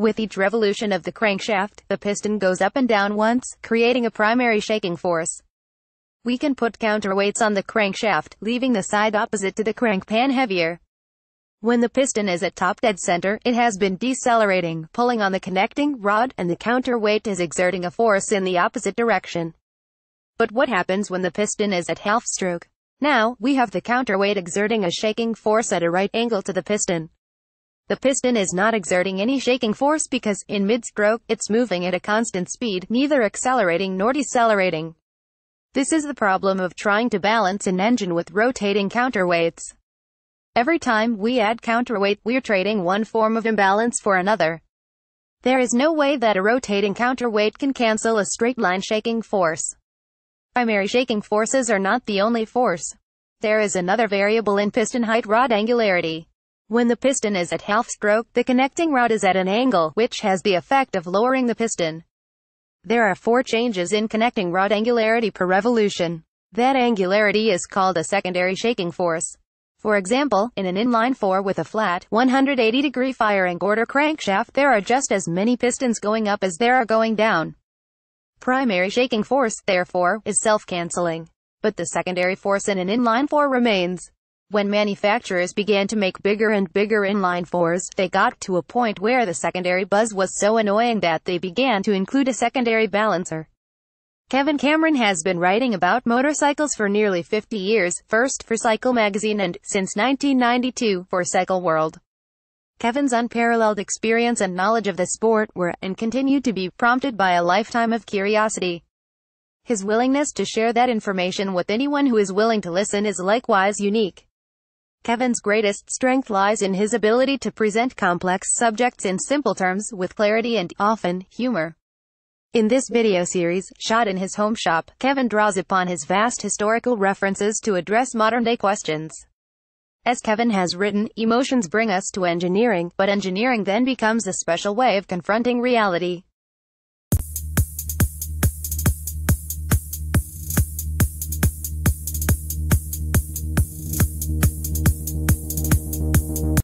With each revolution of the crankshaft, the piston goes up and down once, creating a primary shaking force. We can put counterweights on the crankshaft, leaving the side opposite to the crank pan heavier. When the piston is at top dead center, it has been decelerating, pulling on the connecting rod, and the counterweight is exerting a force in the opposite direction. But what happens when the piston is at half stroke? Now, we have the counterweight exerting a shaking force at a right angle to the piston. The piston is not exerting any shaking force because, in mid-stroke, it's moving at a constant speed, neither accelerating nor decelerating. This is the problem of trying to balance an engine with rotating counterweights. Every time we add counterweight, we're trading one form of imbalance for another. There is no way that a rotating counterweight can cancel a straight-line shaking force. Primary shaking forces are not the only force. There is another variable in piston height: rod angularity. When the piston is at half stroke, the connecting rod is at an angle, which has the effect of lowering the piston. There are 4 changes in connecting rod angularity per revolution. That angularity is called a secondary shaking force. For example, in an inline-4 with a flat, 180-degree firing order crankshaft, there are just as many pistons going up as there are going down. Primary shaking force, therefore, is self-canceling. But the secondary force in an inline-4 remains. When manufacturers began to make bigger and bigger inline-4s, they got to a point where the secondary buzz was so annoying that they began to include a secondary balancer. Kevin Cameron has been writing about motorcycles for nearly 50 years, first for Cycle magazine and, since 1992, for Cycle World. Kevin's unparalleled experience and knowledge of the sport were, and continue to be, prompted by a lifetime of curiosity. His willingness to share that information with anyone who is willing to listen is likewise unique. Kevin's greatest strength lies in his ability to present complex subjects in simple terms, with clarity and, often, humor. In this video series, shot in his home shop, Kevin draws upon his vast historical references to address modern-day questions. As Kevin has written, emotions bring us to engineering, but engineering then becomes a special way of confronting reality.